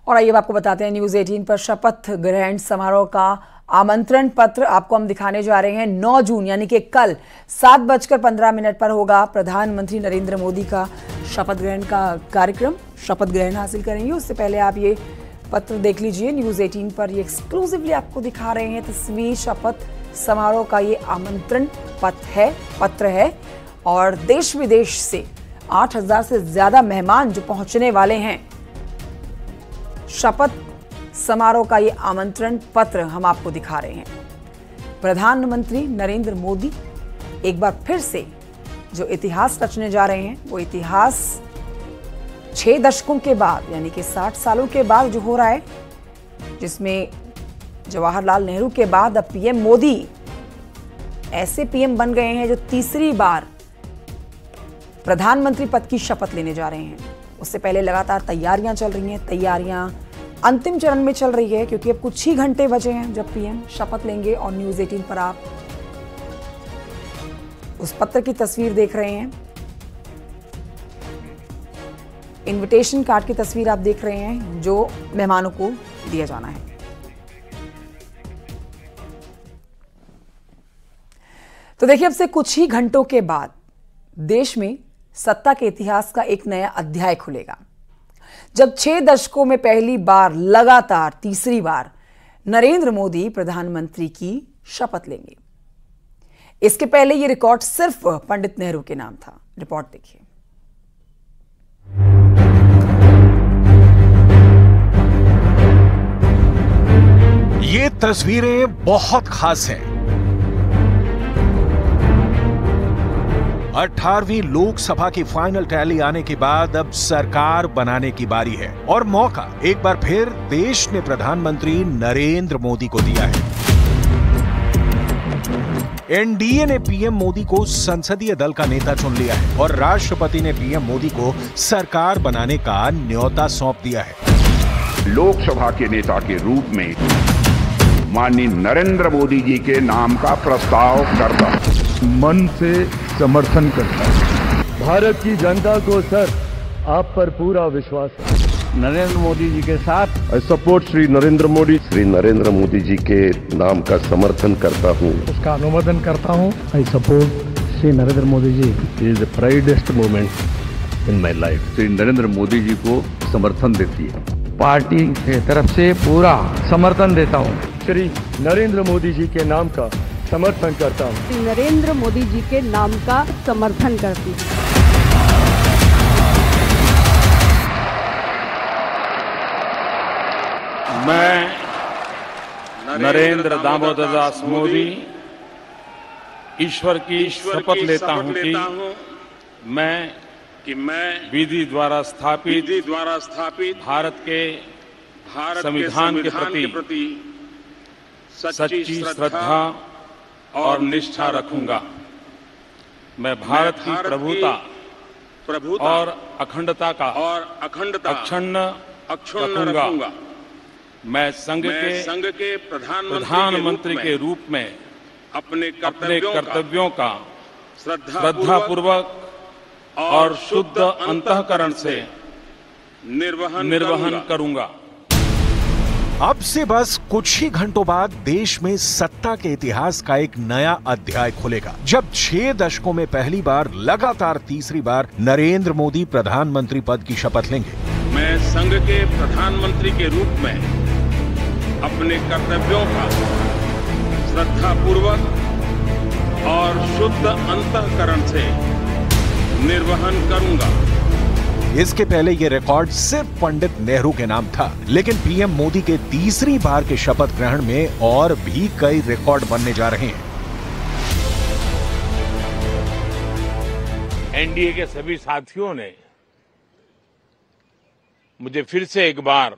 और आइए आपको बताते हैं न्यूज 18 पर शपथ ग्रहण समारोह का आमंत्रण पत्र आपको हम दिखाने जा रहे हैं। 9 जून यानी कि कल 7:15 पर होगा प्रधानमंत्री नरेंद्र मोदी का शपथ ग्रहण का कार्यक्रम। शपथ ग्रहण हासिल करेंगे उससे पहले आप ये पत्र देख लीजिए। न्यूज 18 पर ये एक्सक्लूसिवली आपको दिखा रहे हैं तस्वीर। शपथ समारोह का ये आमंत्रण पत्र है और देश विदेश से 8000 से ज्यादा मेहमान जो पहुंचने वाले हैं। शपथ समारोह का ये आमंत्रण पत्र हम आपको दिखा रहे हैं। प्रधानमंत्री नरेंद्र मोदी एक बार फिर से जो इतिहास रचने जा रहे हैं वो इतिहास 6 दशकों के बाद यानी कि 60 सालों के बाद जो हो रहा है, जिसमें जवाहरलाल नेहरू के बाद अब पीएम मोदी ऐसे पीएम बन गए हैं जो तीसरी बार प्रधानमंत्री पद की शपथ लेने जा रहे हैं। उससे पहले लगातार तैयारियां चल रही हैं। तैयारियां अंतिम चरण में चल रही है क्योंकि अब कुछ ही घंटे बचे हैं जब पीएम शपथ लेंगे। और न्यूज 18 पर आप उस पत्र की तस्वीर देख रहे हैं। इनविटेशन कार्ड की तस्वीर आप देख रहे हैं जो मेहमानों को दिया जाना है। तो देखिए, अब से कुछ ही घंटों के बाद देश में सत्ता के इतिहास का एक नया अध्याय खुलेगा, जब 6 दशकों में पहली बार लगातार तीसरी बार नरेंद्र मोदी प्रधानमंत्री की शपथ लेंगे। इसके पहले यह रिकॉर्ड सिर्फ पंडित नेहरू के नाम था। रिपोर्ट देखिए। ये तस्वीरें बहुत खास हैं। 18वीं लोकसभा की फाइनल टैली आने के बाद अब सरकार बनाने की बारी है और मौका एक बार फिर देश ने प्रधानमंत्री नरेंद्र मोदी को दिया है। एनडीए ने पीएम मोदी को संसदीय दल का नेता चुन लिया है और राष्ट्रपति ने पीएम मोदी को सरकार बनाने का न्योता सौंप दिया है। लोकसभा के नेता के रूप में माननीय नरेंद्र मोदी जी के नाम का प्रस्ताव करता मन से समर्थन करता है। भारत की जनता को सर आप पर पूरा विश्वास है। नरेंद्र मोदी जी के साथ आई सपोर्ट श्री नरेंद्र मोदी। श्री नरेंद्र मोदी जी के नाम का समर्थन करता हूँ, उसका अनुमोदन करता हूँ। I support Shri Narendra Modi ji. Is the proudest moment in my life. Shri Narendra Modi ji को समर्थन देती है। पार्टी के तरफ से पूरा समर्थन देता हूँ। श्री नरेंद्र मोदी जी के नाम का समर्थन करता हूँ। श्री नरेंद्र मोदी जी के नाम का समर्थन करती हूँ। मैं नरेंद्र दामोदर दास मोदी ईश्वर की शपथ लेता हूँ कि मैं विधि द्वारा स्थापित भारत के संविधान के प्रति सच्ची श्रद्धा और निष्ठा रखूंगा। मैं भारत की प्रभुता और अखंडता का अक्षुण्ण रखूंगा। मैं संघ के प्रधानमंत्री के रूप में अपने कर्तव्यों का श्रद्धापूर्वक और शुद्ध अंतःकरण से निर्वहन करूंगा। अब से बस कुछ ही घंटों बाद देश में सत्ता के इतिहास का एक नया अध्याय खुलेगा, जब 6 दशकों में पहली बार लगातार तीसरी बार नरेंद्र मोदी प्रधानमंत्री पद की शपथ लेंगे। मैं संघ के प्रधानमंत्री के रूप में अपने कर्तव्यों का श्रद्धापूर्वक और शुद्ध अंतःकरण से निर्वहन करूंगा। इसके पहले यह रिकॉर्ड सिर्फ पंडित नेहरू के नाम था, लेकिन पीएम मोदी के तीसरी बार के शपथ ग्रहण में और भी कई रिकॉर्ड बनने जा रहे हैं। एनडीए के सभी साथियों ने मुझे फिर से एक बार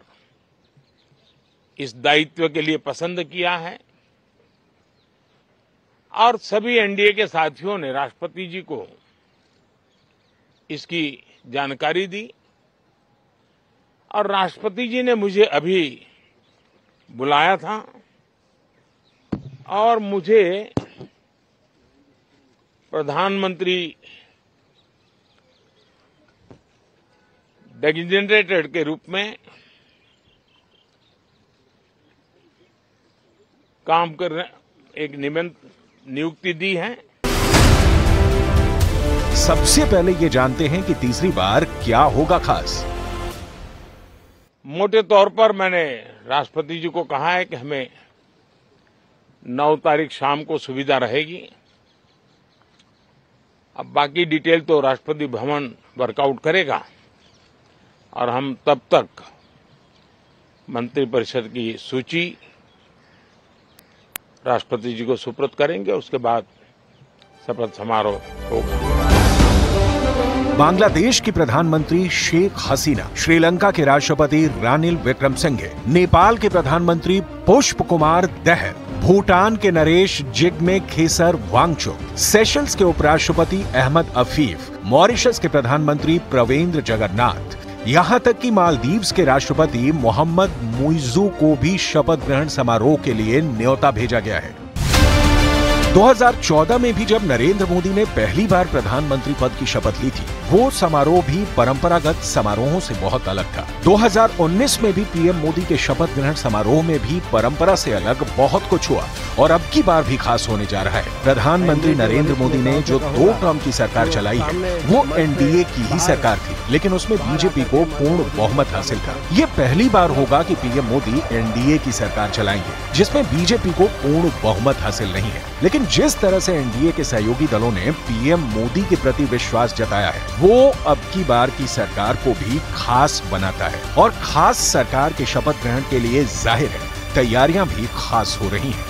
इस दायित्व के लिए पसंद किया है और सभी एनडीए के साथियों ने राष्ट्रपति जी को इसकी जानकारी दी और राष्ट्रपति जी ने मुझे अभी बुलाया था और मुझे प्रधानमंत्री डेजिग्नेटेड के रूप में काम करने एक नियुक्ति दी है। सबसे पहले ये जानते हैं कि तीसरी बार क्या होगा खास। मोटे तौर पर मैंने राष्ट्रपति जी को कहा है कि हमें 9 तारीख शाम को सुविधा रहेगी। अब बाकी डिटेल तो राष्ट्रपति भवन वर्कआउट करेगा और हम तब तक मंत्रिपरिषद की सूची राष्ट्रपति जी को सुपुर्द करेंगे। उसके बाद शपथ समारोह होगा। बांग्लादेश की प्रधानमंत्री शेख हसीना, श्रीलंका के राष्ट्रपति रानिल विक्रमसिंघे, नेपाल के प्रधानमंत्री पुष्प कुमार दहल, भूटान के नरेश जिग्मे खेसर वांगचुक, सेशल्स के उपराष्ट्रपति अहमद अफीफ, मॉरिशस के प्रधानमंत्री प्रवेंद्र जगन्नाथ, यहां तक कि मालदीव्स के राष्ट्रपति मोहम्मद मुइज़ू को भी शपथ ग्रहण समारोह के लिए न्योता भेजा गया है। 2014 में भी जब नरेंद्र मोदी ने पहली बार प्रधानमंत्री पद की शपथ ली थी, वो समारोह भी परंपरागत समारोहों से बहुत अलग था। 2019 में भी पीएम मोदी के शपथ ग्रहण समारोह में भी परंपरा से अलग बहुत कुछ हुआ और अब की बार भी खास होने जा रहा है। प्रधानमंत्री नरेंद्र मोदी ने जो 2 टर्म की सरकार चलाई है वो एनडीए की ही सरकार थी, लेकिन उसमें बीजेपी को पूर्ण बहुमत हासिल था। ये पहली बार होगा कि पीएम मोदी एनडीए की सरकार चलाएंगे जिसमें बीजेपी को पूर्ण बहुमत हासिल नहीं है। लेकिन जिस तरह से एनडीए के सहयोगी दलों ने पीएम मोदी के प्रति विश्वास जताया है वो अब की बार की सरकार को भी खास बनाता है और खास सरकार के शपथ ग्रहण के लिए जाहिर है तैयारियां भी खास हो रही हैं।